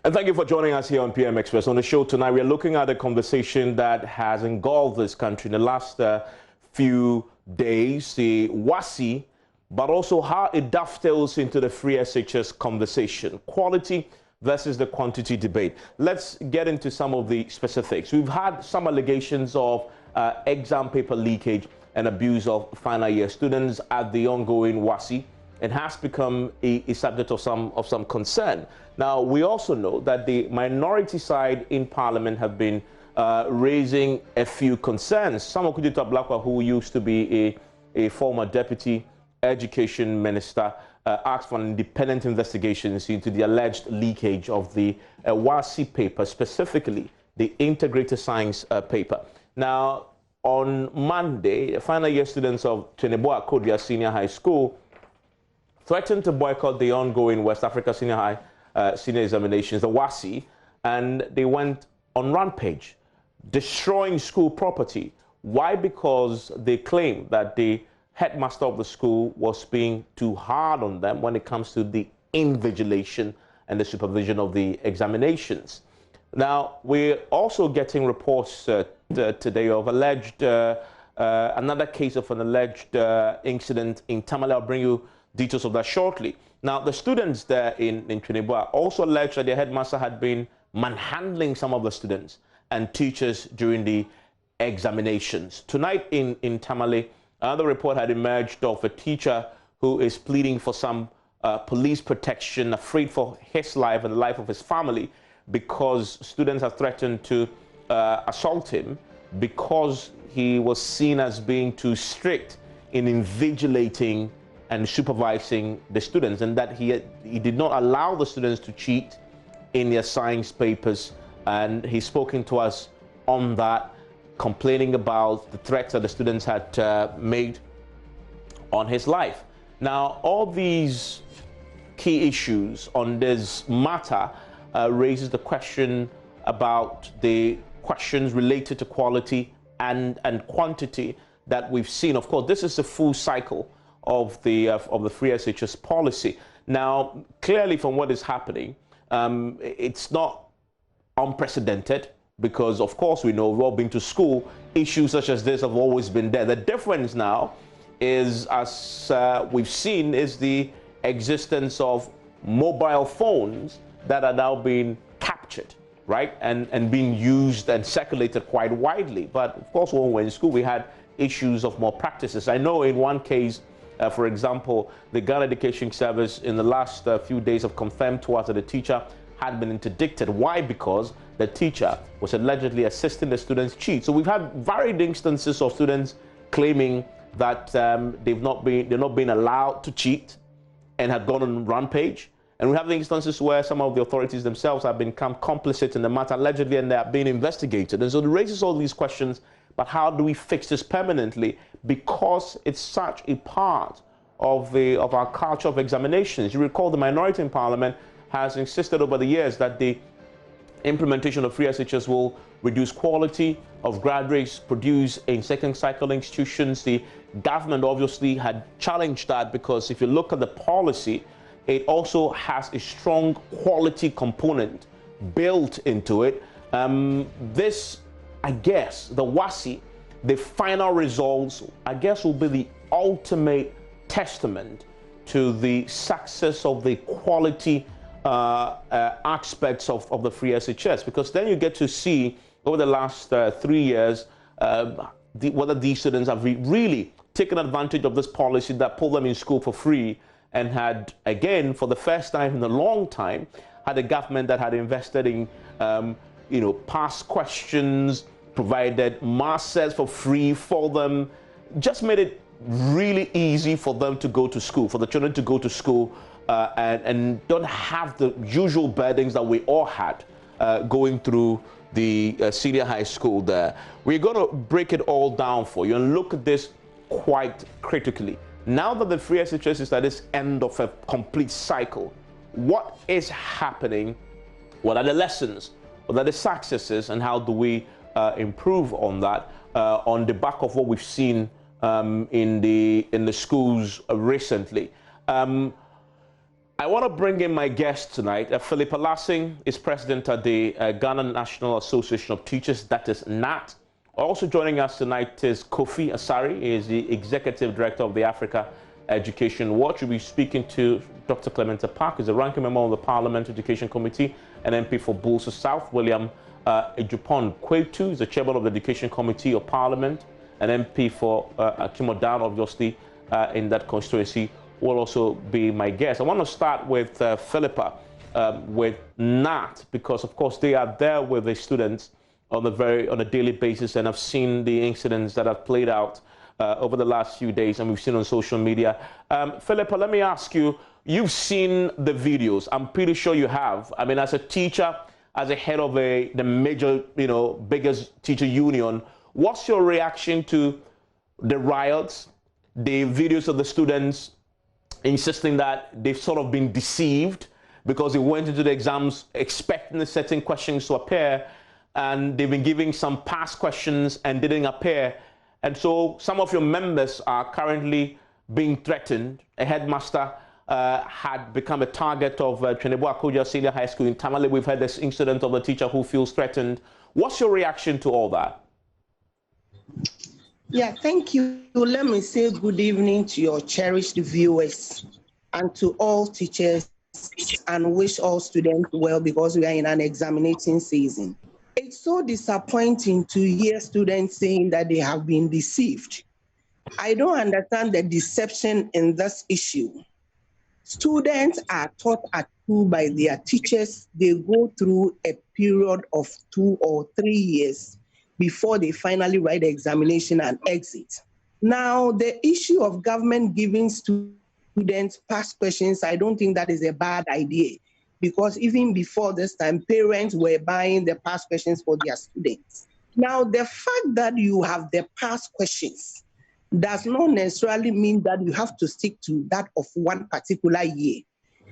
And thank you for joining us here on PM Express. On the show tonight, we're looking at a conversation that has engulfed this country in the last few days, the Wassce, but also how it dovetails into the free SHS conversation. Quality versus the quantity debate. Let's get into some of the specifics. We've had some allegations of exam paper leakage and abuse of final year students at the ongoing Wassce. It has become a subject of some concern. Now, we also know that the minority side in Parliament have been raising a few concerns. Some of Kudita Blakwa, who used to be a former deputy education minister, asked for an independent investigation into the alleged leakage of the Wassce paper, specifically the integrated science paper. Now, on Monday, final year students of Joynews Kodia Senior High School threatened to boycott the ongoing West Africa Senior High Senior Examinations, the Wassce, and they went on rampage, destroying school property. Why? Because they claim that the headmaster of the school was being too hard on them when it comes to the invigilation and the supervision of the examinations. Now, we're also getting reports today of alleged, another case of an alleged incident in Tamale. I'll bring you details of that shortly. Now, the students there in Joynews also alleged that their headmaster had been manhandling some of the students and teachers during the examinations. Tonight in Tamale, another report had emerged of a teacher who is pleading for some police protection, afraid for his life and the life of his family, because students have threatened to assault him because he was seen as being too strict in invigilating and supervising the students, and that he did not allow the students to cheat in their science papers. And he's spoken to us on that, complaining about the threats that the students had made on his life. Now, all these key issues on this matter raises the question about the questions related to quality and quantity that we've seen. Of course, this is the full cycle of the free SHS policy. Now, clearly from what is happening, it's not unprecedented, because of course we know, we've all been to school, issues such as this have always been there. The difference now is, as we've seen, is the existence of mobile phones that are now being captured, right, and being used and circulated quite widely. But of course, when we were in school, we had issues of more practices. I know in one case, for example, the Ghana Education Service in the last few days have confirmed to us that the teacher had been interdicted. Why? Because the teacher was allegedly assisting the students cheat. So we've had varied instances of students claiming that they've not been allowed to cheat and had gone on rampage. And we have the instances where some of the authorities themselves have become complicit in the matter allegedly, and they are being investigated. And so it raises all these questions. But how do we fix this permanently? Because it's such a part of our culture of examinations. You recall the minority in Parliament has insisted over the years that the implementation of free SHS will reduce quality of graduates produced in second cycle institutions. The government obviously had challenged that, because if you look at the policy, it also has a strong quality component built into it. This, I guess, the Wassce, the final results, I guess, will be the ultimate testament to the success of the quality aspects of the free SHS, because then you get to see over the last 3 years whether these students have really taken advantage of this policy that pulled them in school for free, and had, again, for the first time in a long time, had a government that had invested in past questions, provided mass sets for free for them, just made it really easy for them to go to school, for the children to go to school, and don't have the usual burdens that we all had going through the senior high school there. We're going to break it all down for you and look at this quite critically. Now that the free SHS is at this end of a complete cycle, what is happening? What are the lessons? What are the successes? And how do we improve on that on the back of what we've seen in the schools recently? I want to bring in my guest tonight. Philippa Lassing is president of the Ghana National Association of Teachers, that is NAT. Also joining us tonight is Kofi Asari. He is the executive director of the Africa Education Watch. We'll be speaking to Dr. Clementa Park, who's a ranking member of the Parliament Education Committee and MP for Bulsa South. William Ejupon Kwetu is the chairman of the Education Committee of Parliament and MP for Akimodan, obviously, in that constituency. Will also be my guest. I want to start with Philippa, with NAT, because of course they are there with the students on a daily basis, and I've seen the incidents that have played out over the last few days, and we've seen on social media. Philippa, let me ask you, you've seen the videos. I'm pretty sure you have. I mean, as a teacher, as a head of the major, biggest teacher union, what's your reaction to the riots, the videos of the students insisting that they've sort of been deceived because they went into the exams expecting certain questions to appear, and they've been giving some past questions and didn't appear? And so some of your members are currently being threatened. A headmaster had become a target of Twenebo Akoja Senior High School in Tamale. We've had this incident of a teacher who feels threatened. What's your reaction to all that? Yeah, thank you. Let me say good evening to your cherished viewers and to all teachers, and wish all students well, because we are in an examination season. It's so disappointing to hear students saying that they have been deceived. I don't understand the deception in this issue. Students are taught at school by their teachers. They go through a period of 2 or 3 years before they finally write the examination and exit. Now, the issue of government giving students past questions, I don't think that is a bad idea, because even before this time, parents were buying the past questions for their students. Now, the fact that you have the past questions does not necessarily mean that you have to stick to that of one particular year.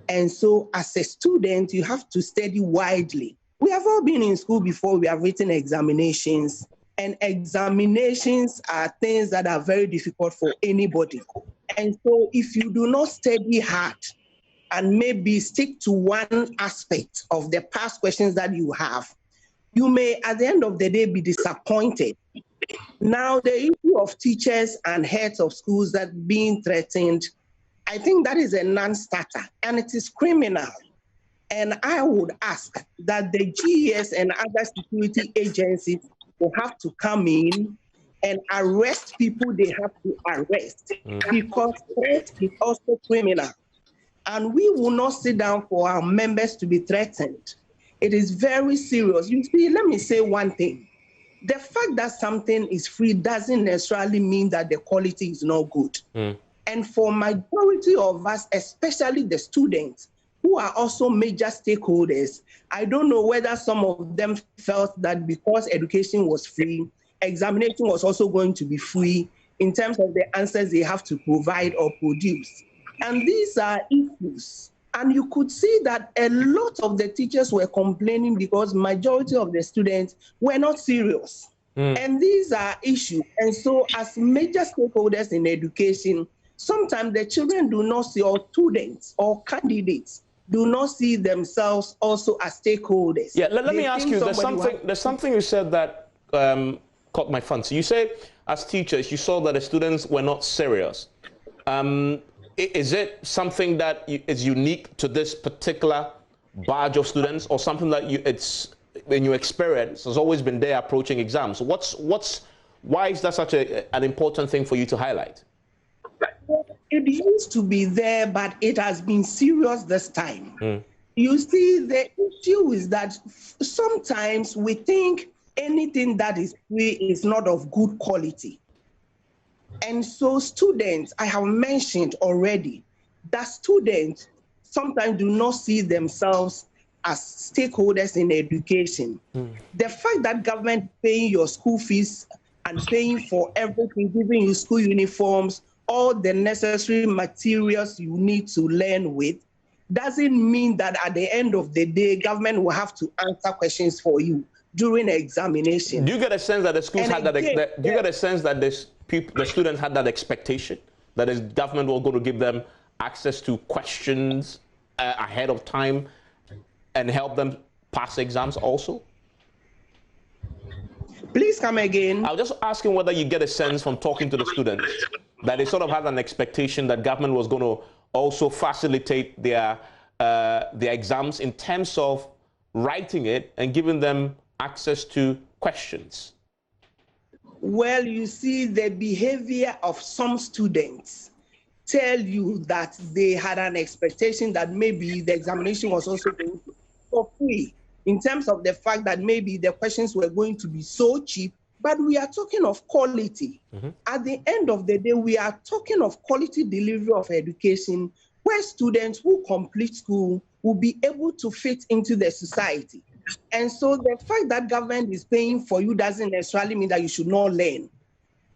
And so as a student, you have to study widely. We have all been in school before. We have written examinations, and examinations are things that are very difficult for anybody. And so if you do not study hard and maybe stick to one aspect of the past questions that you have, you may at the end of the day be disappointed. Now, the issue of teachers and heads of schools that being threatened, I think that is a non-starter, and it is criminal. And I would ask that the GES and other security agencies will have to come in and arrest people they have to arrest, because threat is also criminal. And we will not sit down for our members to be threatened. It is very serious. You see, let me say one thing. The fact that something is free doesn't necessarily mean that the quality is not good. And for majority of us, especially the students, who are also major stakeholders, I don't know whether some of them felt that because education was free, examination was also going to be free in terms of the answers they have to provide or produce. And these are issues. And you could see that a lot of the teachers were complaining because majority of the students were not serious. And these are issues. And so as major stakeholders in education, sometimes the children do not see, or students or candidates do not see themselves also as stakeholders. Yeah, let me ask you, there's something you said that caught my fancy. You say, as teachers, you saw that the students were not serious. Is it something that is unique to this particular batch of students, or something that it's in your experience has always been there approaching exams? Why is that such an important thing for you to highlight? It used to be there, but it has been serious this time. You see, the issue is that sometimes we think anything that is free is not of good quality. And so students, I have mentioned already, that students sometimes do not see themselves as stakeholders in education. The fact that government paying your school fees and paying for everything, giving you school uniforms, all the necessary materials you need to learn with, doesn't mean that at the end of the day, government will have to answer questions for you during examination. Do you get a sense that the schools had that? Do you get a sense that the students had that expectation that the government was going to give them access to questions ahead of time and help them pass exams also? Please come again. I was just asking whether you get a sense from talking to the students that they sort of had an expectation that government was going to also facilitate their exams in terms of writing it and giving them access to questions. Well, you see, the behavior of some students tell you that they had an expectation that maybe the examination was also going to be for free, in terms of the fact that maybe the questions were going to be so cheap. But we are talking of quality. At the end of the day, we are talking of quality delivery of education, where students who complete school will be able to fit into the society. And so the fact that government is paying for you doesn't necessarily mean that you should not learn.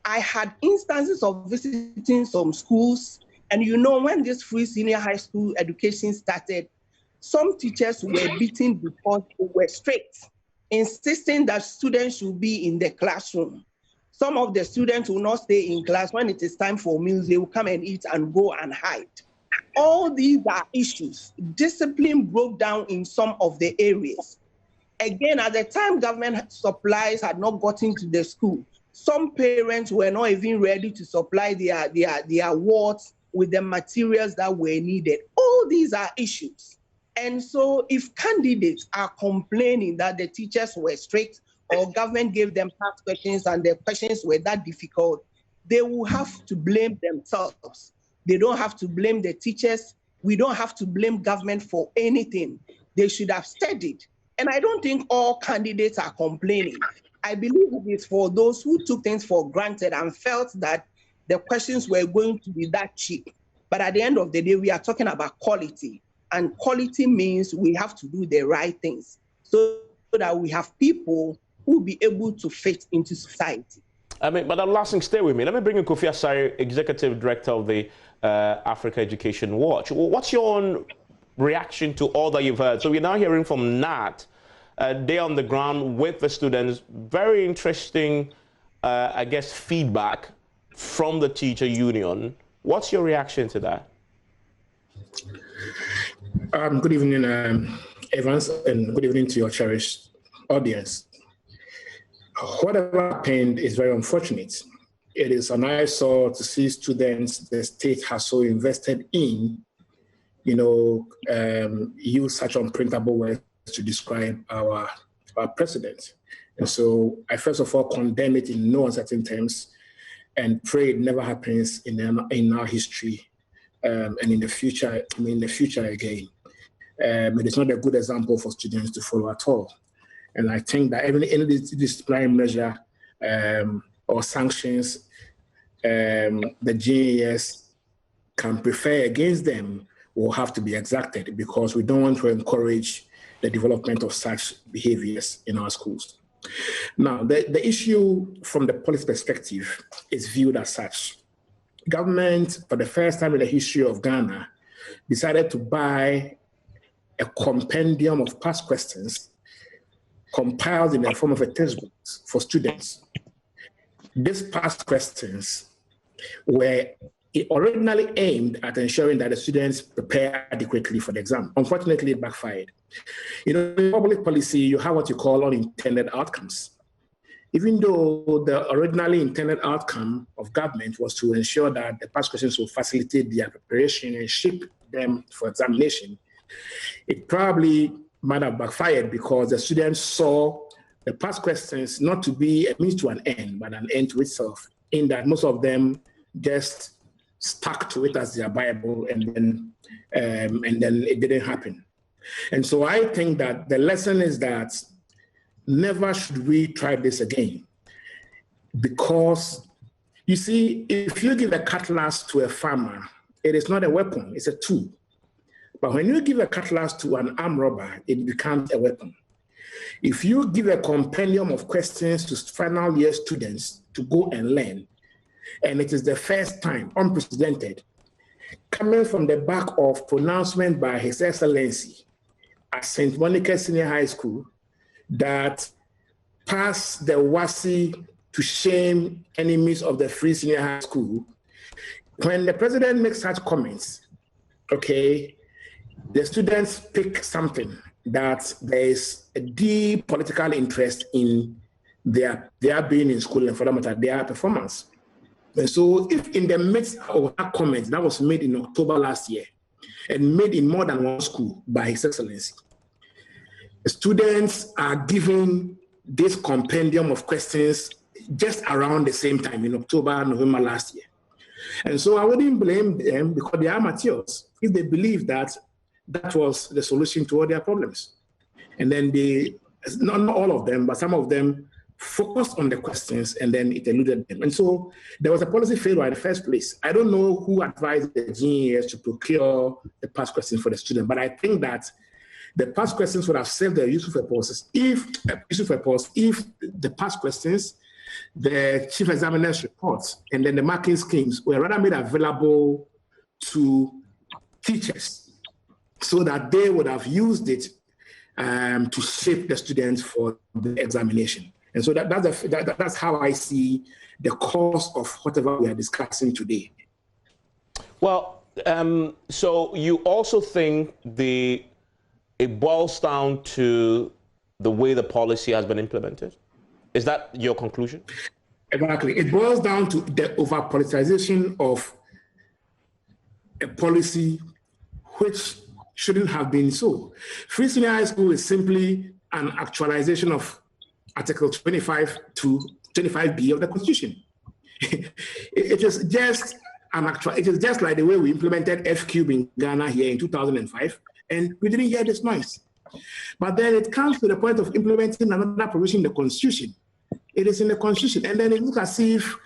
I had instances of visiting some schools, and you know, when this free senior high school education started, some teachers were beaten because they were strict, insisting that students should be in the classroom. Some of the students will not stay in class. When it is time for meals, they will come and eat and go and hide. All these are issues. Discipline broke down in some of the areas. Again, at the time government supplies had not gotten to the school, some parents were not even ready to supply their wards with the materials that were needed. All these are issues. And so if candidates are complaining that the teachers were strict or government gave them past questions and the questions were that difficult, they will have to blame themselves. They don't have to blame the teachers. We don't have to blame government for anything. They should have studied. And I don't think all candidates are complaining. I believe it is for those who took things for granted and felt that the questions were going to be that cheap. But at the end of the day, we are talking about quality. And quality means we have to do the right things so that we have people who will be able to fit into society. I mean, but the last thing, stay with me. Let me bring in Kofi Asare, Executive Director of the Africa Education Watch. What's your own reaction to all that you've heard? So we're now hearing from Nat, they on the ground with the students. Very interesting, I guess, feedback from the teacher union. What's your reaction to that? Good evening, Evans, and good evening to your cherished audience. Whatever happened is very unfortunate. It is an eyesore to see students the state has so invested in, use such unprintable words to describe our president. And so I first of all condemn it in no uncertain terms and pray it never happens in our history and in the future again. It is not a good example for students to follow at all. And I think that any disciplinary measure or sanctions the GAS can prefer against them will have to be exacted, because we don't want to encourage the development of such behaviors in our schools. Now, the issue from the policy perspective is viewed as such. Government, for the first time in the history of Ghana, decided to buy a compendium of past questions compiled in the form of a textbook for students. These past questions were originally aimed at ensuring that the students prepare adequately for the exam. Unfortunately, it backfired. In public policy, you have what you call unintended outcomes. Even though the originally intended outcome of government was to ensure that the past questions will facilitate their preparation and shape them for examination, it probably might have backfired because the students saw the past questions not to be a means to an end, but an end to itself, in that most of them just stuck to it as their Bible, and then it didn't happen. And so I think that the lesson is that never should we try this again. Because, you see, if you give a cutlass to a farmer, it is not a weapon, it's a tool. But when you give a cutlass to an armed robber, it becomes a weapon. If you give a compendium of questions to final year students to go and learn, and it is the first time, unprecedented, coming from the back of pronouncement by His Excellency at St. Monica Senior High School, that pass the Wassce to shame enemies of the Free Senior High School, when the president makes such comments, okay, the students pick something that there is a deep political interest in their being in school and for that matter, their performance. And so if in the midst of that comment that was made in October last year and made in more than one school by His Excellency, students are given this compendium of questions just around the same time in October, November last year. And so I wouldn't blame them because they are amateurs if they believe that that was the solution to all their problems. And then not all of them, but some of them focused on the questions and then it eluded them. And so there was a policy failure in the first place. I don't know who advised the GES to procure the past questions for the student, but I think that the past questions would have saved the useful purposes if the past questions, the chief examiner's reports, and then the marking schemes were rather made available to teachers so that they would have used it to shape the students for the examination. And so that's how I see the cause of whatever we are discussing today. Well, so you also think it boils down to the way the policy has been implemented? Is that your conclusion? Exactly. It boils down to the over-politicization of a policy which shouldn't have been so. Free senior high school is simply an actualization of Article 25 to 25B of the Constitution. It is just like the way we implemented F-Cube in Ghana here in 2005, and we didn't hear this noise. But then it comes to the point of implementing another provision in the Constitution. It is in the Constitution, and then it looks as if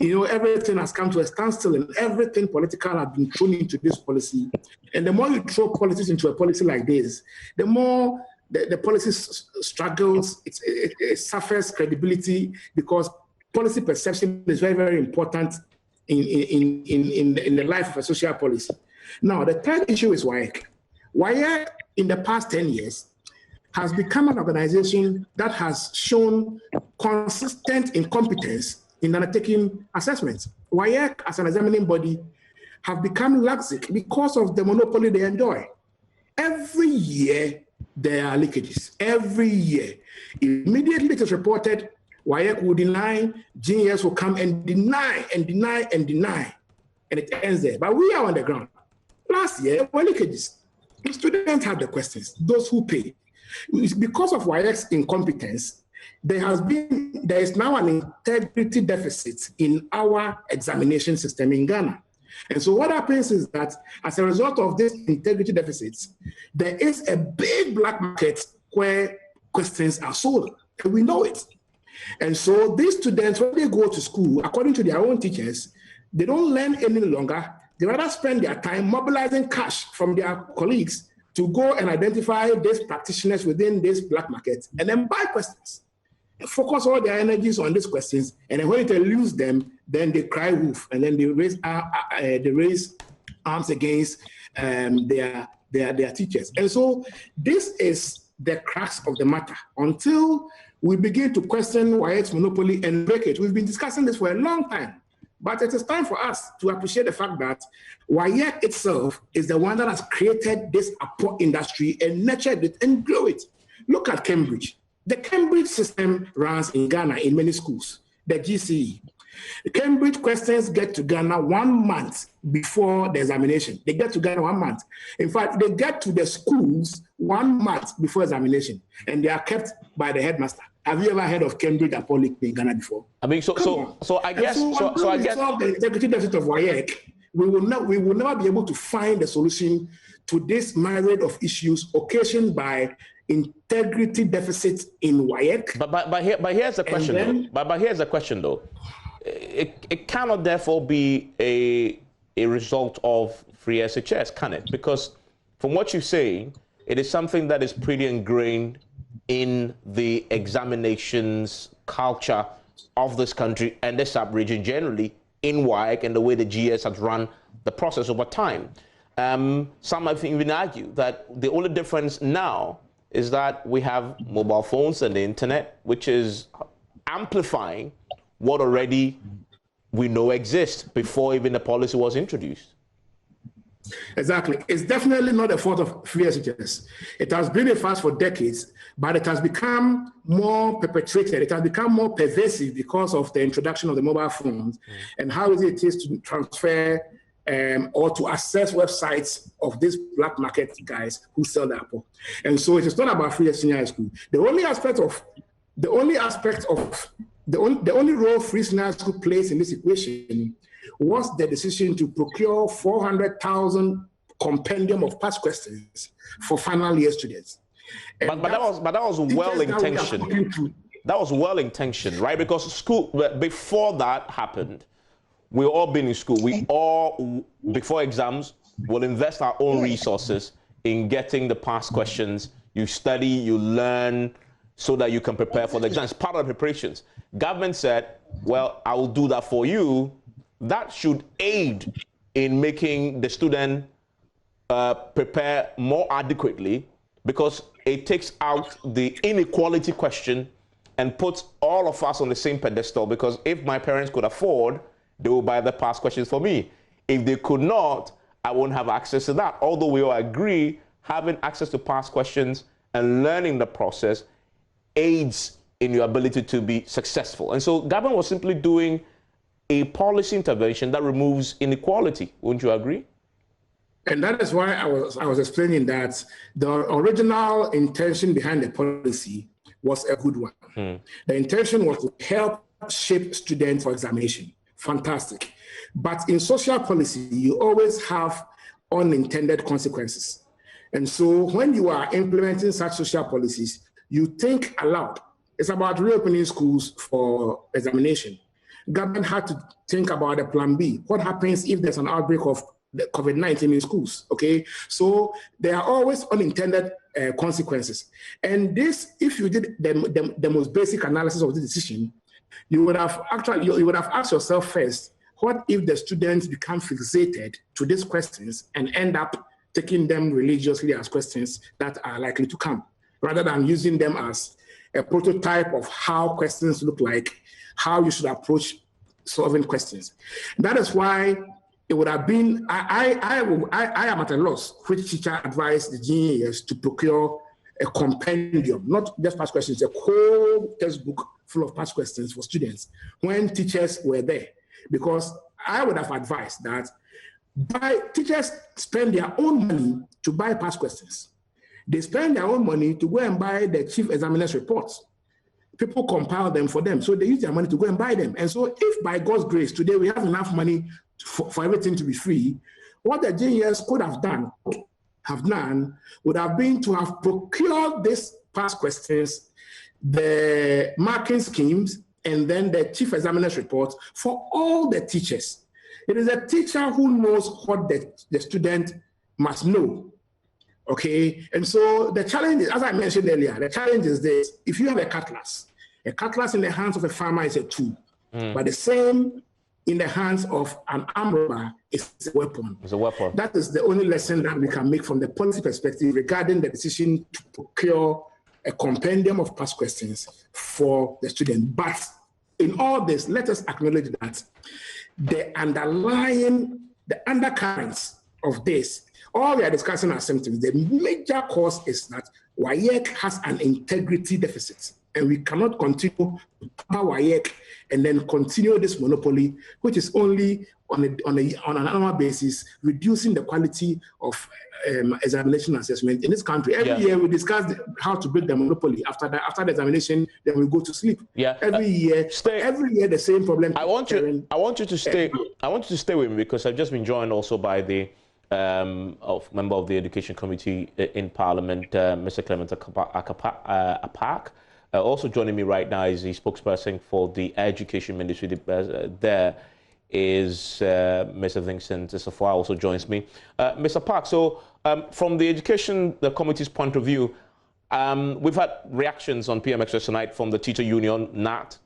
everything has come to a standstill and everything political has been thrown into this policy. And the more you throw politics into a policy like this, the more the policy struggles, it suffers credibility because policy perception is very, very important in the life of a social policy. Now, the third issue is WAEC. WAEC, in the past 10 years, has become an organization that has shown consistent incompetence in undertaking assessments. WAEC, as an examining body, have become laxic because of the monopoly they enjoy. Every year, there are leakages. Every year. Immediately it is reported, WAEC will deny, GES will come and deny and deny and deny. And it ends there. But we are on the ground. Last year, there were leakages. The students had the questions, those who pay. Because of WAEC's incompetence, there is now an integrity deficit in our examination system in Ghana. And so what happens is that as a result of this integrity deficit, there is a big black market where questions are sold, and we know it. And so these students, when they go to school, according to their own teachers, they don't learn any longer. They rather spend their time mobilizing cash from their colleagues to go and identify these practitioners within this black market and then buy questions. Focus all their energies on these questions, and then when they lose them, then they cry wolf, and then they raise arms against their teachers. And so this is the crux of the matter. Until we begin to question WAEC's monopoly and break it, we've been discussing this for a long time. But it is time for us to appreciate the fact that WAEC itself is the one that has created this industry and nurtured it and grew it. Look at Cambridge. The Cambridge system runs in Ghana in many schools, the GCE. The Cambridge questions get to Ghana 1 month before the examination. They get to Ghana 1 month. In fact, they get to the schools 1 month before examination, and they are kept by the headmaster. Have you ever heard of Cambridge and Polytechnic in Ghana before? I mean, so I guess, I guess the integrity deficit of WAEC, we will never be able to find a solution to this myriad of issues occasioned by integrity deficit in WAEC. But here's the question, though. But here's the question, though. It cannot therefore be a result of free SHS, can it? Because from what you say, it is something that is pretty ingrained in the examinations culture of this country and the sub-region generally in WAEC and the way the GS has run the process over time. Some have even argued that the only difference now is that we have mobile phones and the internet, which is amplifying what already we know exists before even the policy was introduced. Exactly. It's definitely not a fault of free SHS. It has been a fast for decades, but it has become more perpetrated. It has become more pervasive because of the introduction of the mobile phones and how easy it is to transfer or to access websites of these black market guys who sell the apple. And so it is not about free senior high school. The only role free senior high school plays in this equation was the decision to procure 400,000 compendium of past questions for final year students. But that was well intentioned. That was well intentioned, right? Because school, before that happened, we all been in school. We all, before exams, will invest our own resources in getting the past questions. You study, you learn, so that you can prepare for the exams. Part of the preparations. Government said, well, I will do that for you. That should aid in making the student prepare more adequately, because it takes out the inequality question and puts all of us on the same pedestal. Because if my parents could afford, they will buy the past questions for me. If they could not, I won't have access to that. Although we all agree, having access to past questions and learning the process aids in your ability to be successful. And so government was simply doing a policy intervention that removes inequality. Wouldn't you agree? And that is why I was explaining that the original intention behind the policy was a good one. The intention was to help shape students for examination. Fantastic. But in social policy, you always have unintended consequences. And so when you are implementing such social policies, you think aloud. It's about reopening schools for examination. Government had to think about a plan B. What happens if there's an outbreak of COVID-19 in schools, okay? So there are always unintended consequences. And this, if you did the most basic analysis of the decision, you would have asked yourself first, what if the students become fixated to these questions and end up taking them religiously as questions that are likely to come, rather than using them as a prototype of how questions look like, how you should approach solving questions. That is why it would have been, I am at a loss which teacher advised the GES to procure a compendium, not just past questions, a whole textbook full of past questions for students when teachers were there. Because I would have advised that teachers spend their own money to buy past questions. They spend their own money to go and buy the chief examiner's reports. People compile them for them, so they use their money to go and buy them. And so if by God's grace today we have enough money for everything to be free, what the GES could have done would have been to have procured these past questions, the marking schemes, and then the chief examiner's report for all the teachers. It is a teacher who knows what the student must know. Okay, and so the challenge is, as I mentioned earlier, the challenge is this: if you have a cutlass in the hands of a farmer is a tool, but the same in the hands of an armed robber is a weapon. It's a weapon. That is the only lesson that we can make from the policy perspective regarding the decision to procure a compendium of past questions for the student. But in all this, let us acknowledge that the undercurrents of this, all we are discussing are symptoms. The major cause is that WAEC has an integrity deficit, and we cannot continue to power WAEC and then continue this monopoly, which is only on an annual basis reducing the quality of examination assessment in this country. Every year we discuss how to break the monopoly. After the examination, then we go to sleep. Every year the same problem. I want you to stay with me, because I've just been joined also by the member of the Education Committee in Parliament, Mr. Clement Apak. Also joining me right now is the spokesperson for the Education Ministry. There is Mr. Vincent Safwa also joins me. Mr. Park, so from the Committee's point of view, we've had reactions on PM Express tonight from the teacher union, NAT,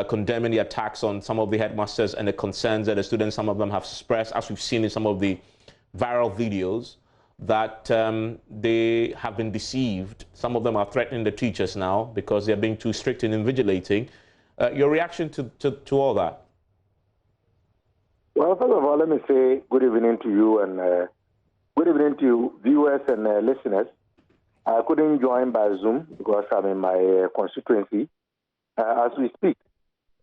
condemning the attacks on some of the headmasters and the concerns that the students, some of them have expressed, as we've seen in some of the viral videos, that they have been deceived. Some of them are threatening the teachers now because they're being too strict in invigilating. Your reaction to all that? Well, first of all, let me say good evening to you and Good evening to viewers and listeners. I couldn't join by Zoom because I'm in my constituency as we speak.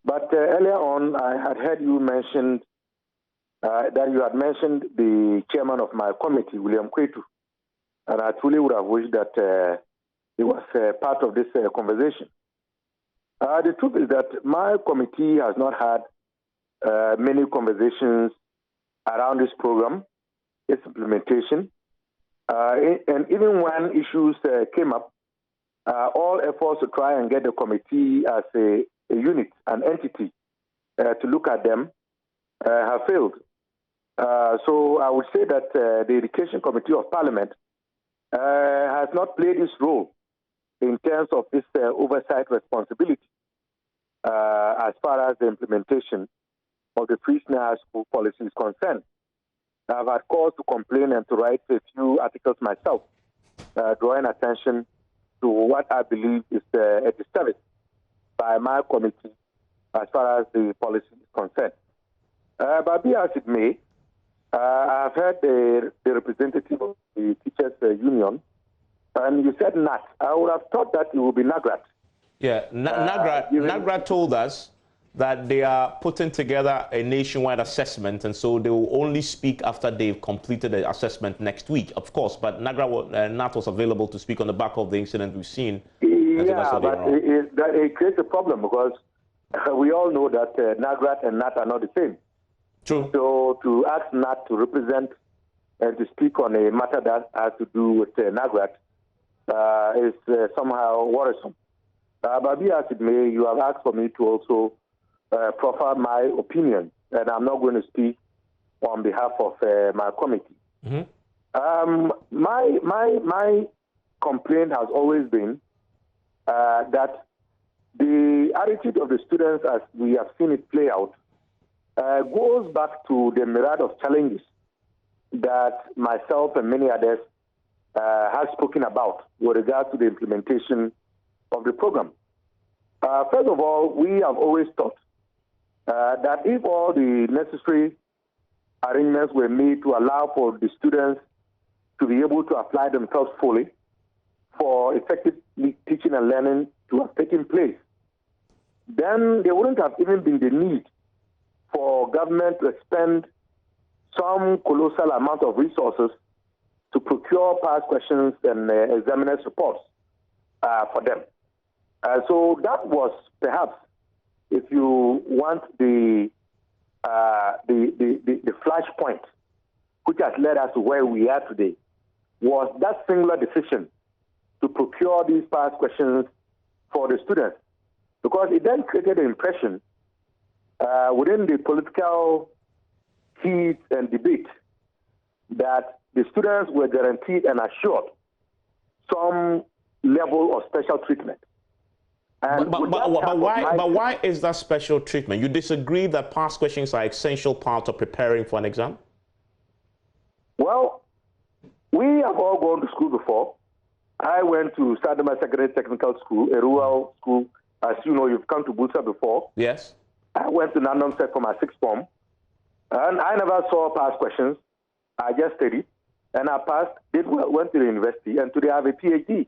But earlier on, I had heard you mention that you had mentioned the chairman of my committee, William Kwetu, and I truly would have wished that he was part of this conversation. The truth is that my committee has not had many conversations around this program, its implementation, and even when issues came up, all efforts to try and get the committee as a unit, an entity, to look at them have failed. So I would say that the Education Committee of Parliament has not played its role in terms of this oversight responsibility as far as the implementation of the free senior high school policy is concerned. I've had cause to complain and to write a few articles myself, drawing attention to what I believe is a disservice by my committee as far as the policy is concerned. But be as it may, I've heard the representative of the Teachers Union, and you said NAT. I would have thought that it would be NAGRAT. Yeah, NAGRAT told us that they are putting together a nationwide assessment, and so they will only speak after they've completed the assessment next week, of course. But NAT was available to speak on the back of the incident we've seen. Yeah, so but it creates a problem because we all know that NAGRAT and NAT are not the same. True. So to ask NAT to represent and to speak on a matter that has to do with NAGRAT is somehow worrisome. But be as it may, you have asked for me to also proffer my opinion, and I'm not going to speak on behalf of my committee. Mm-hmm. My complaint has always been that the attitude of the students, as we have seen it play out, goes back to the myriad of challenges that myself and many others have spoken about with regard to the implementation of the program. First of all, we have always thought that if all the necessary arrangements were made to allow for the students to be able to apply themselves fully for effective teaching and learning to have taken place, then there wouldn't have even been the need for government to spend some colossal amount of resources to procure past questions and examiners' reports for them. So that was perhaps, if you want, the flashpoint which has led us to where we are today, was that singular decision to procure these past questions for the students, because it then created the impression within the political heat and debate that the students were guaranteed and assured some level of special treatment. But why is that special treatment? You disagree that past questions are an essential part of preparing for an exam? Well, we have all gone to school before. I went to Sadama Secondary Technical School, a rural school. As you know, you've come to Busa before. Yes. I went to Nandom Sec for my sixth form, and I never saw past questions. I just studied, and I passed, went to the university, and today I have a PhD.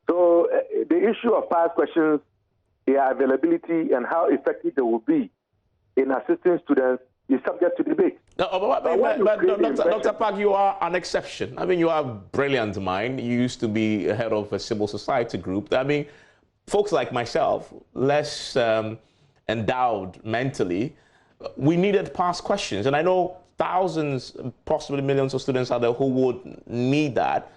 So the issue of past questions, their availability, and how effective they will be in assisting students is subject to debate. But Dr. Park, you are an exception. I mean, you are a brilliant mind. You used to be head of a civil society group. I mean, folks like myself, less endowed mentally, we needed past questions. And I know thousands, possibly millions of students out there who would need that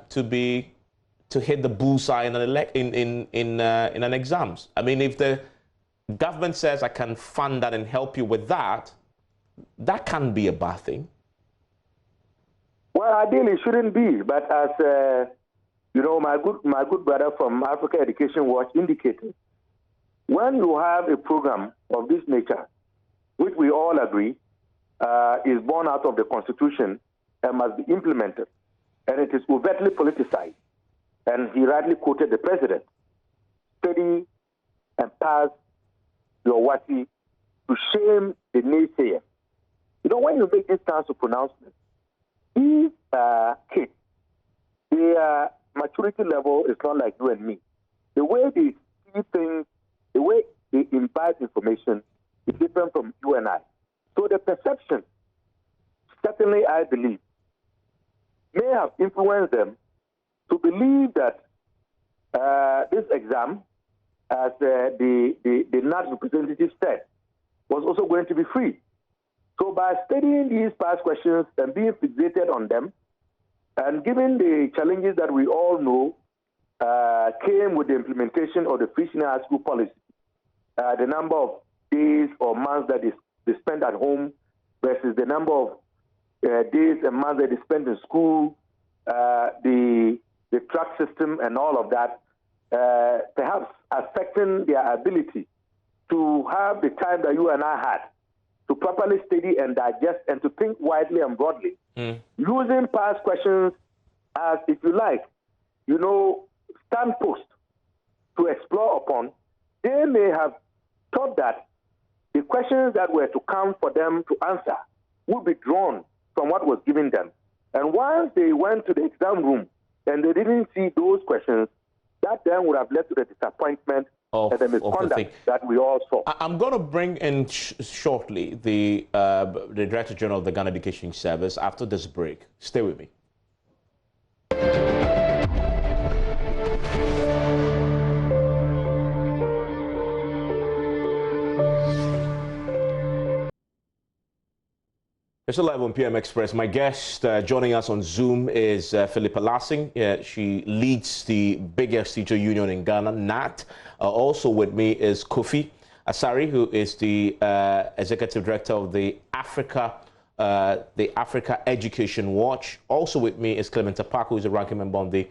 to hit the bullseye in an exams. I mean, if the government says I can fund that and help you with that, that can't be a bad thing. Well, ideally, it shouldn't be. But as you know, my good brother from Africa Education Watch indicated, when you have a program of this nature, which we all agree is born out of the Constitution and must be implemented, and it is overtly politicized, and he rightly quoted the president, study and pass your Wassce to shame the naysayers. You know, when you make this kinds of pronouncements, these kids, their maturity level is not like you and me. The way they see things, the way they imbibe information is different from you and I. So the perception, certainly I believe, may have influenced them to believe that this exam, as the NAT representative said, was also going to be free. So by studying these past questions and being fixated on them, and given the challenges that we all know came with the implementation of the free senior high school policy, the number of days or months that they spend at home versus the number of days and months that they spend in school, the track system and all of that, perhaps affecting their ability to have the time that you and I had to properly study and digest and to think widely and broadly. Using past questions as, if you like, standpost to explore upon, they may have thought that the questions that were to come for them to answer would be drawn from what was given them. And once they went to the exam room and they didn't see those questions, that then would have led to the disappointment and the misconduct that we all saw. I'm going to bring in shortly the Director General of the Ghana Education Service after this break. Stay with me. It's 11 p.m. Express. My guest joining us on Zoom is Philippa Lassing. She leads the biggest teacher union in Ghana, NAT. Also with me is Kofi Asari, who is the Executive Director of the Africa Education Watch. Also with me is Clement Apako, who is a ranking member on the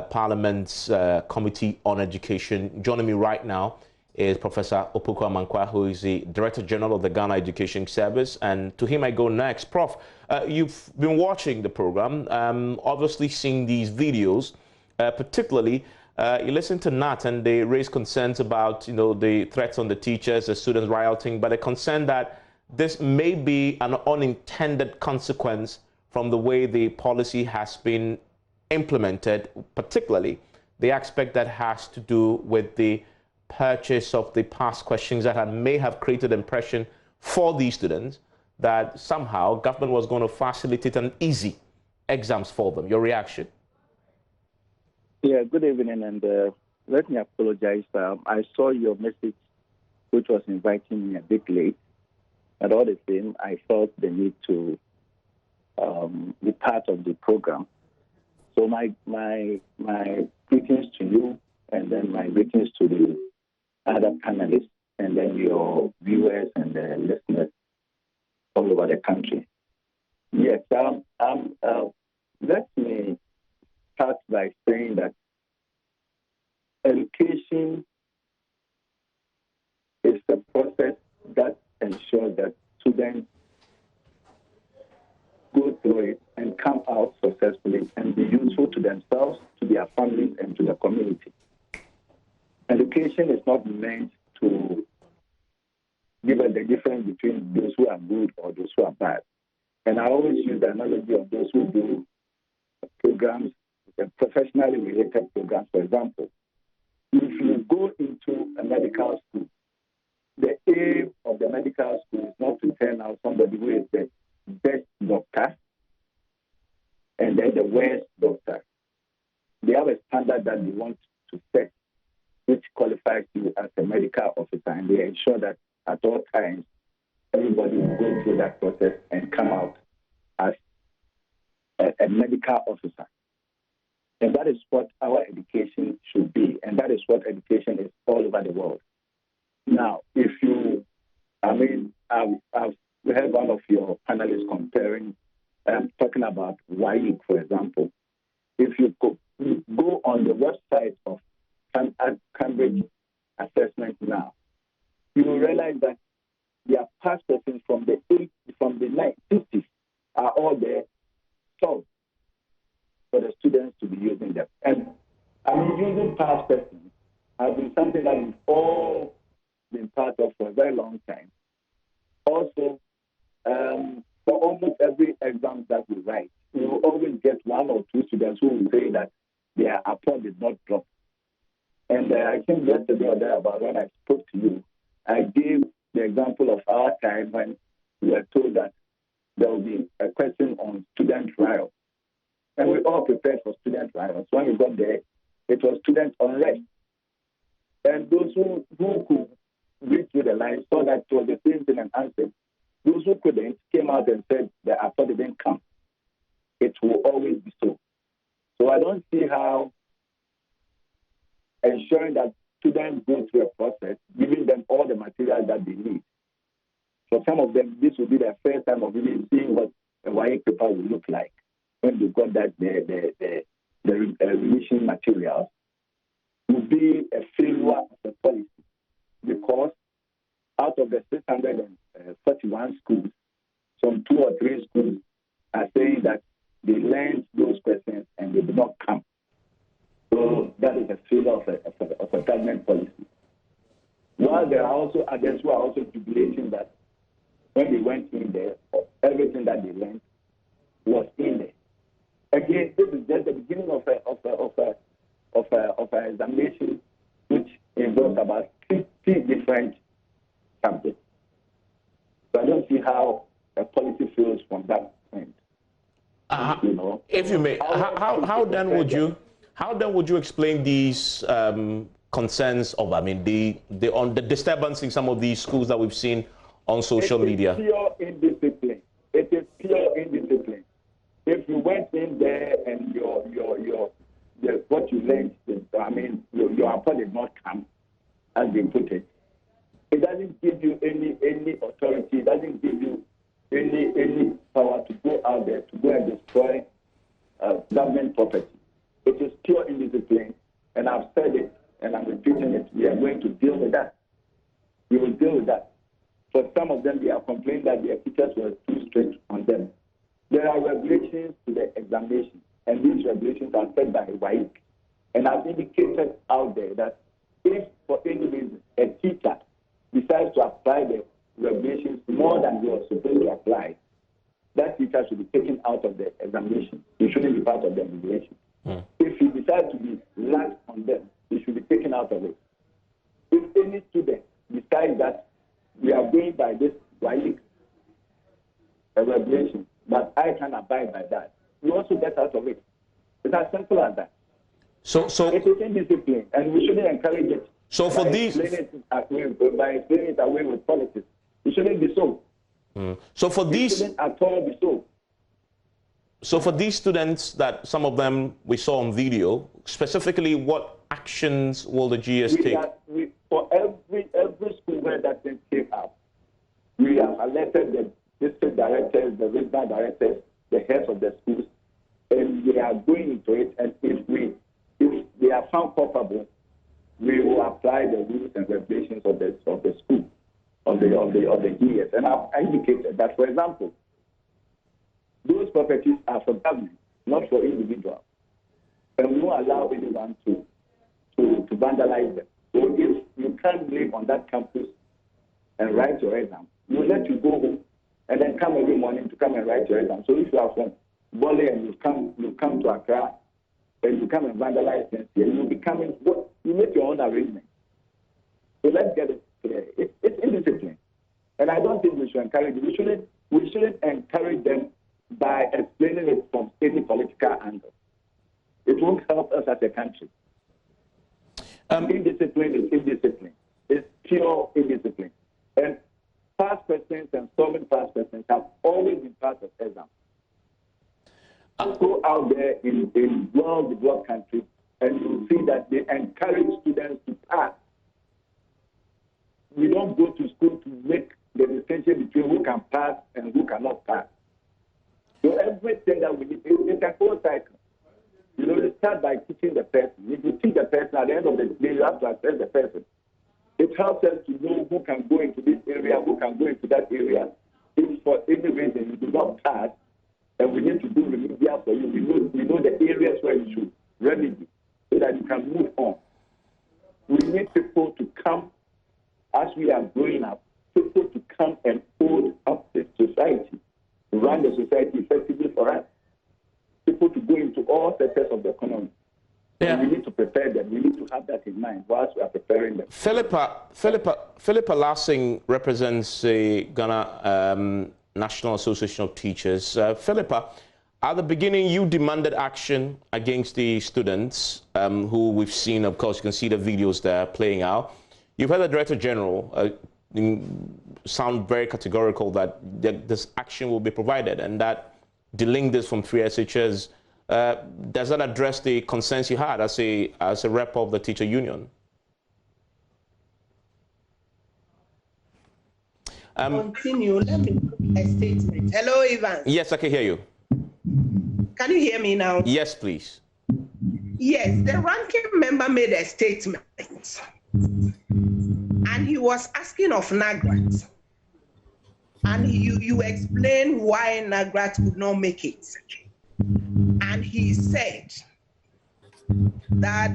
Parliament's Committee on Education. Joining me right now is Professor Opoku Amankwa, who is the Director General of the Ghana Education Service. And to him I go next. Prof, you've been watching the program, obviously seeing these videos, particularly you listen to NAT and they raise concerns about, the threats on the teachers, the students rioting, but a concern that this may be an unintended consequence from the way the policy has been implemented, particularly the aspect that has to do with the purchase of the past questions that may have created impression for these students that somehow government was going to facilitate an easy exams for them. Your reaction? Yeah, good evening, and let me apologize. I saw your message, which was inviting me a bit late, but all the same, I felt the need to be part of the program. So my greetings to you, and then my greetings to the other panelists, and then your viewers and the listeners all over the country. Yes, let me start by saying that education is a process that ensures that students go through it and come out successfully and be useful to themselves, to their families, and to the community. Education is not meant to give us the difference between those who are good or those who are bad. And I always use the analogy of those who do programs, professionally related programs. For example, if you go into a medical school, the aim of the medical school is not to turn out somebody who is the best doctor and then the worst doctor. They have a standard that they want to set, which qualifies you as a medical officer, and they ensure that at all times everybody will go through that process and come out as a medical officer. And that is what our education should be, and that is what education is all over the world. Now, if you, I've heard one of your panelists talking about WAEC, for example. If you go on the website of Cambridge Assessment now, you will realize that their past questions from the 1950s are all there solved for the students to be using them. And using past questions has been something that we've all been part of for a very long time. Also, for almost every exam that we write, we will always get one or two students who will say that their apport did not drop. And I think yesterday or thereabout when I spoke to you, I gave the example of our time when we were told that there will be a question on student riot. And we all prepared for student riots. When we got there, it was student unrest. And those who could read through the line saw that it was the same thing and answered. Those who couldn't came out and said the apport didn't come. It will always be so. So I don't see how ensuring that students go through a process, giving them all the materials that they need. For some of them, this will be their first time of really seeing what a white paper will look like when they got that the revision materials. Will be a failure of the policy because out of the 641 schools, some 2 or 3 schools are saying that they learned those questions and they did not come. So that is a failure of a government policy. While there are also others who are also jubilating that when they went in there, everything that they learned was in there. Again, this is just the beginning of an examination which involves about 50 different subjects. So I don't see how a policy fails from that point. You know, if you may, how then would you explain these concerns of, I mean, the disturbance in some of these schools that we've seen on social media? It is pure indiscipline. It is pure indiscipline. If you went in there and what you learned, I mean, your apport did not come, as they put it. It doesn't give you any authority. It doesn't give you any power to go out there to go and destroy government property. It is pure indiscipline, and I've said it, and I'm repeating it. We are going to deal with that. We will deal with that. For some of them, they have complained that their teachers were too strict on them. There are regulations to the examination, and these regulations are set by WAEC. And I've indicated out there that if, for any reason, a teacher decides to apply the regulations more than he was supposed to apply, that teacher should be taken out of the examination. He shouldn't be part of the regulation. If he decides to be lax on them, he should be taken out of it. If any student decides that we are going by this WAEC regulation, but I can abide by that, you also get out of it. It's as simple as that. So it is indiscipline, and we shouldn't encourage it. So for these, by explaining it away with politics, it shouldn't be so. So for these, it shouldn't at all be so. So for these students that some of them we saw on video, specifically, what actions will the GS take? For every school where that thing came up, we have alerted the district directors, the regional directors, the heads of the schools, and we are going into it. And if they are found culpable, we will apply the rules and regulations of the school, of the GS. And I've indicated that, for example, those properties are for government, not for individuals. And we won't allow anyone to vandalize them. So if you can't live on that campus and write your exam, we'll let you go home and then come every morning to come and write your exam. So if you are from Bole and you come to Accra and you come and vandalize things here, you'll be coming, you make your own arrangement. So let's get it clear. It's indiscipline. And I don't think we should encourage it. We shouldn't encourage them by explaining it from any political angle. It won't help us as a country. Indiscipline is indiscipline. It's pure indiscipline. And past questions and solving past questions have always been part of exam. Go out there in well-developed countries and you'll see that they encourage students to pass. We don't go to school to make the distinction between who can pass and who cannot pass. So everything that we need, it's a whole cycle. You know, you start by teaching the person. If you teach the person, at the end of the day, you have to assess the person. It helps us to know who can go into this area, who can go into that area. If for any reason you do not pass, and we need to do remedial for you, we know the areas where you should remedy so that you can move on. We need people to come, as we are growing up, people to come and hold up the society, run the society effectively for us. Yeah. We need to prepare them. We need to have that in mind whilst we are preparing them. Philippa Lassing represents the Ghana National Association of Teachers. Philippa, at the beginning, you demanded action against the students who we've seen. Of course, you can see the videos there playing out. You've heard the Director General sound very categorical that this action will be provided and that delaying this from 3 SHS. Does that address the concerns you had as a rep of the teacher union? Continue. Let me make a statement. Hello, Evans. Yes, I can hear you. Can you hear me now? Yes, please. Yes, the ranking member made a statement, and he was asking of NAGRAT, and you explained why NAGRAT could not make it. And he said that,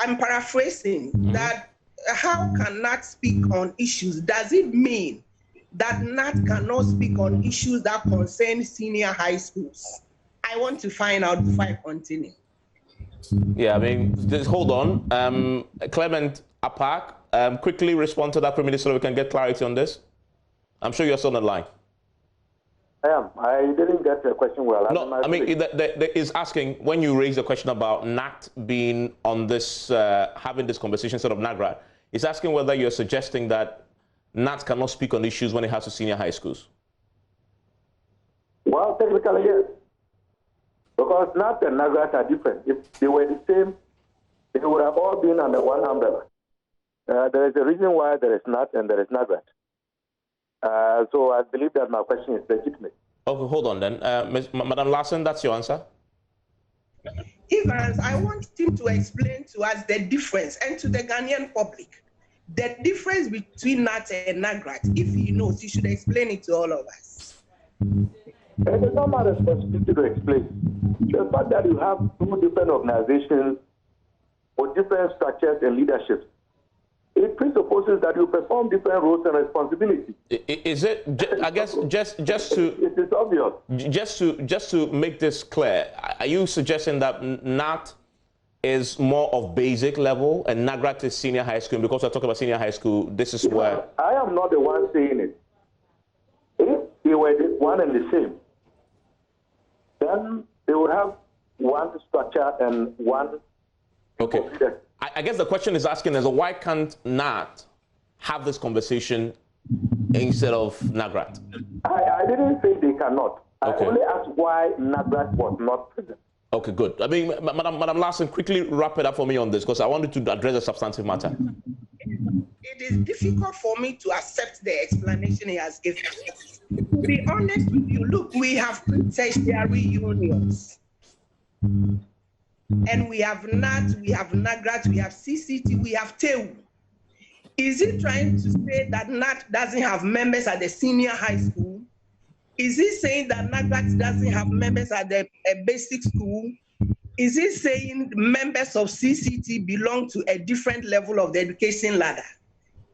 I'm paraphrasing, that how can NAT speak on issues? Does it mean that NAT cannot speak on issues that concern senior high schools? I want to find out before I continue. Yeah, I mean, just hold on. Clement Apak, quickly respond to that, Prime Minister, so we can get clarity on this. I'm sure you're still on the line. I am. I didn't get the question well. No, I mean, is asking, when you raise the question about NAT being on this, having this conversation instead of NAGRAT, is asking whether you're suggesting that NAT cannot speak on issues when it has to senior high schools. Well, technically, yes. Because NAT and NAGRAT are different. If they were the same, they would have all been under one umbrella. There is a reason why there is NAT and there is NAGRAT. So I believe that my question is legitimate. Okay, hold on then. Madam Larson, that's your answer? Evans, I want him to explain to us the difference, and to the Ghanaian public, the difference between NAT and NAGRAT. If he knows, he should explain it to all of us. It is not my responsibility to explain. The fact that you have two different organizations with different structures and leaderships, it presupposes that you perform different roles and responsibilities. Is it? I guess just to it is obvious. Just to make this clear, are you suggesting that NAT is more of basic level and NAGRAT is senior high school? Because I talk about senior high school, this is where I am not the one saying it. If they were the one and the same, then they would have one structure and one. Okay. I guess the question is asking is why can't NAT have this conversation instead of NAGRAT? I didn't say they cannot. Okay. I only asked why NAGRAT was not present. Okay, good. I mean, Madam Larson, quickly wrap it up for me on this because I wanted to address a substantive matter. It is difficult for me to accept the explanation he has given. To be honest with you, look, we have tertiary unions. And we have NAT, we have NAGRAT, we have CCT, we have TEU. Is he trying to say that NAT doesn't have members at the senior high school? Is he saying that NAGRAT doesn't have members at the basic school? Is he saying members of CCT belong to a different level of the education ladder?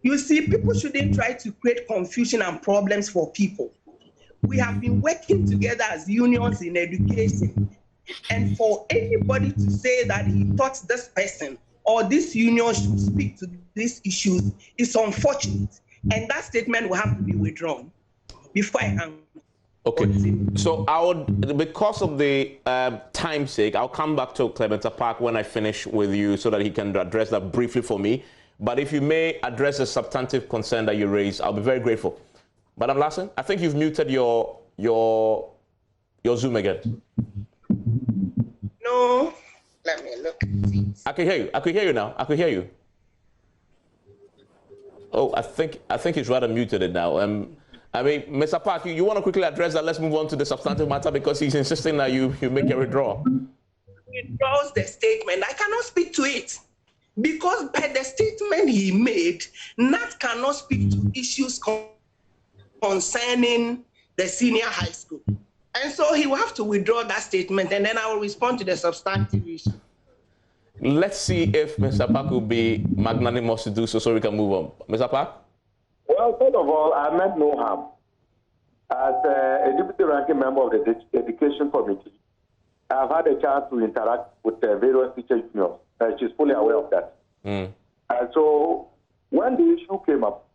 You see, people shouldn't try to create confusion and problems for people. We have been working together as unions in education. And for anybody to say that he thought this person or this union should speak to these issues is unfortunate. And that statement will have to be withdrawn before I can. Okay, so I would, because of the time's sake, I'll come back to Clement Park when I finish with you so that he can address that briefly for me. But if you may address the substantive concern that you raised, I'll be very grateful. Madam Larson, I think you've muted your Zoom again. No, let me look at it. I can hear you. I can hear you now. I can hear you. Oh, I think he's rather muted it now. I mean, Mr. Park, you want to quickly address that? Let's move on to the substantive matter because he's insisting that you make a withdrawal. Withdraws the statement. I cannot speak to it because by the statement he made, NAT cannot speak to issues concerning the senior high school. And so he will have to withdraw that statement, and then I will respond to the substantive issue. Let's see if Mr. Park will be magnanimous to do so we can move on. Mr. Park? Well, first of all, I meant no harm. As a deputy ranking member of the Education Committee, I've had a chance to interact with various teacher unions. She's fully aware of that. And so when the issue came up,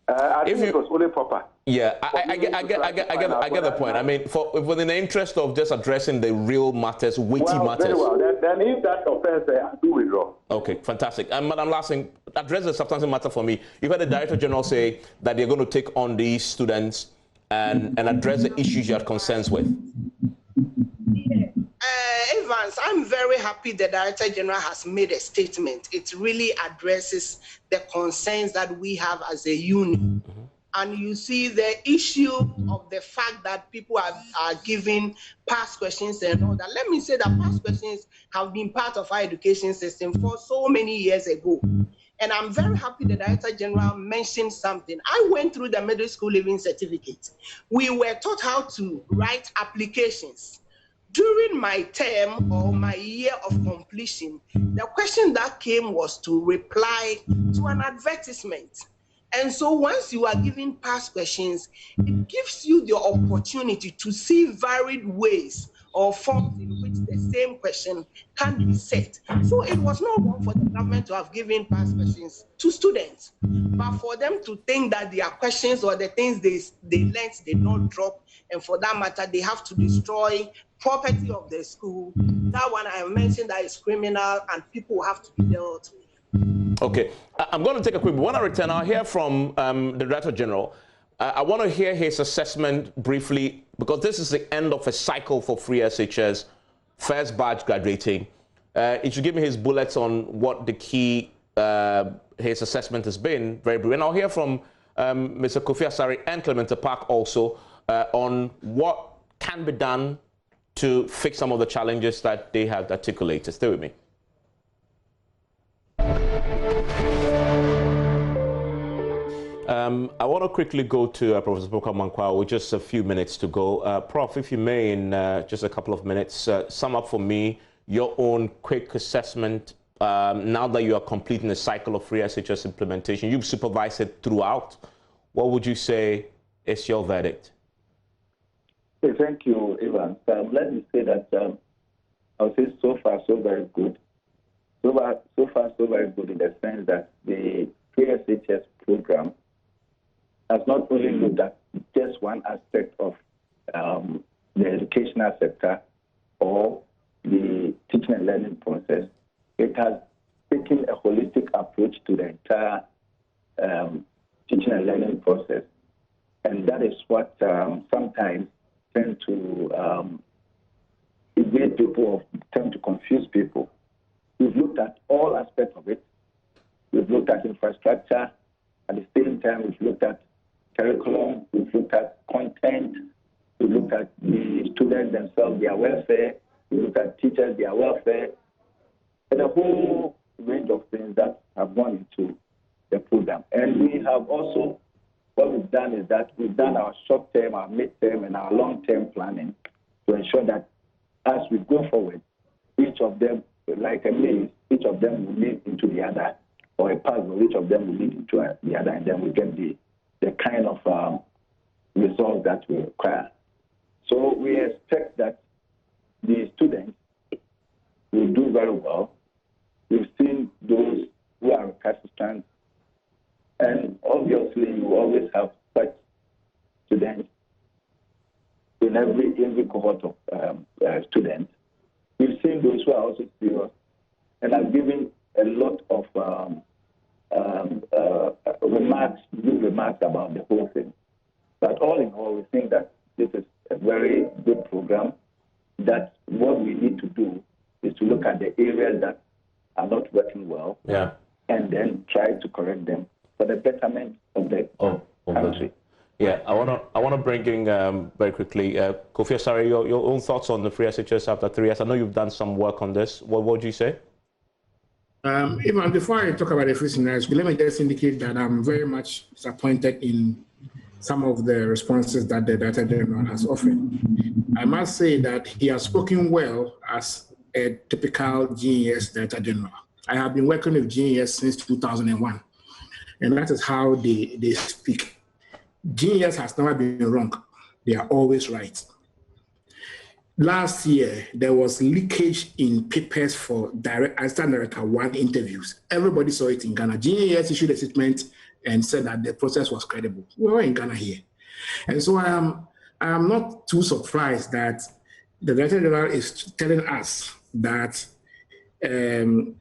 I think it was only proper. Yeah, I get the point. I mean, within the interest of just addressing the real matters, weighty matters. Very well. Then if that offense, I do withdraw. Okay, fantastic. And Madam Lassing, address the substantive matter for me. You've heard the Director General say that they're going to take on these students and address the issues you have concerns with. Evans, I'm very happy the Director General has made a statement. It really addresses the concerns that we have as a union. And you see the issue of the fact that people are giving past questions and all that. Let me say that past questions have been part of our education system for so many years ago. And I'm very happy the Director General mentioned something. I went through the middle school living certificate. We were taught how to write applications. During my term or my year of completion, the question that came was to reply to an advertisement. And so once you are given past questions, it gives you the opportunity to see varied ways or forms in which the same question can be set. So it was not wrong for the government to have given past questions to students, but for them to think that their questions or the things they learned did not drop, and for that matter, they have to destroy property of the school. That one I mentioned that is criminal and people have to be dealt with. Okay, I'm going to take a quick break. When I return, I'll hear from the Director General. I want to hear his assessment briefly, because this is the end of a cycle for Free SHS, first batch graduating. He should give me his bullets on what the key, his assessment has been, very brief. And I'll hear from Mr. Kofi Asare and Clement Park also on what can be done to fix some of the challenges that they have articulated. Stay with me. I want to quickly go to Professor Boka Mankwa with just a few minutes to go. Prof, if you may, in just a couple of minutes, sum up for me your own quick assessment now that you are completing the cycle of Free SHS implementation. You've supervised it throughout. What would you say is your verdict? Thank you, Ivan. Let me say that I would say so far, so very good. So far, so very good in the sense that the Free SHS program has not only looked at just one aspect of the educational sector or the teaching and learning process. It has taken a holistic approach to the entire teaching and learning process. And that is what sometimes tend to evade people or tend to confuse people. We've looked at all aspects of it. We've looked at infrastructure. At the same time, we've looked at curriculum. We've looked at content. We've looked at the students themselves, their welfare. We've looked at teachers, their welfare. And a whole range of things that have gone into the program. And we have also, what we've done is that we've done our short-term, our mid-term, and our long-term planning to ensure that as we go forward, each of them, like a maze, each of them will lead into the other, or a puzzle, each of them will lead into the other, and then we get the kind of results that we require. So we expect that the students will do very well. We've seen those who are recalcitrant, and obviously you always have such students in every cohort of students. We've seen those who are also serious and are giving a lot of good remarks about the whole thing. But all in all, we think that this is a very good program, that what we need to do is to look at the areas that are not working well, and then try to correct them for the betterment of the country. Yeah, I want to bring in very quickly, Kofi Asare, your own thoughts on the Free SHS after 3 years. I know you've done some work on this. What would you say? Even before I talk about the free scenario school, let me just indicate that I'm very much disappointed in some of the responses that the Director General has offered. I must say that he has spoken well as a typical GES Director General. I have been working with GES since 2001, and that is how they speak. GES has never been wrong. They are always right. last year, there was leakage in papers for Assistant Director 1 interviews. Everybody saw it in Ghana. GNAS issued a statement and said that the process was credible. We were in Ghana here. And so I am not too surprised that the Director General is telling us that the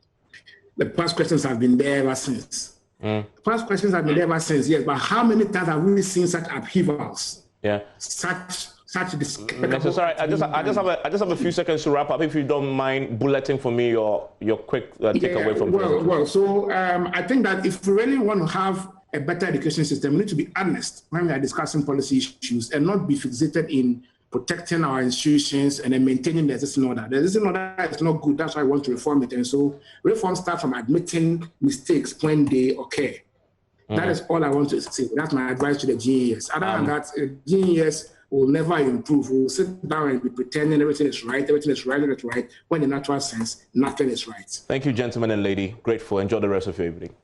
past questions have been there ever since. Past questions have been there ever since, yes, but how many times have we seen such upheavals? Yeah. Such Sorry, I just have a few seconds to wrap up. If you don't mind bulleting for me your quick takeaway from so I think that if we really want to have a better education system, we need to be honest when we are discussing policy issues and not be fixated in protecting our institutions and then maintaining the existing order. The existing order is not good. That's why I want to reform it. And so reform starts from admitting mistakes when they occur. That is all I want to say. That's my advice to the GNAS. Other than that, GNAS will never improve. We'll sit down and be pretending everything is right, when in natural sense, nothing is right. Thank you, gentlemen and lady. Grateful. Enjoy the rest of your evening.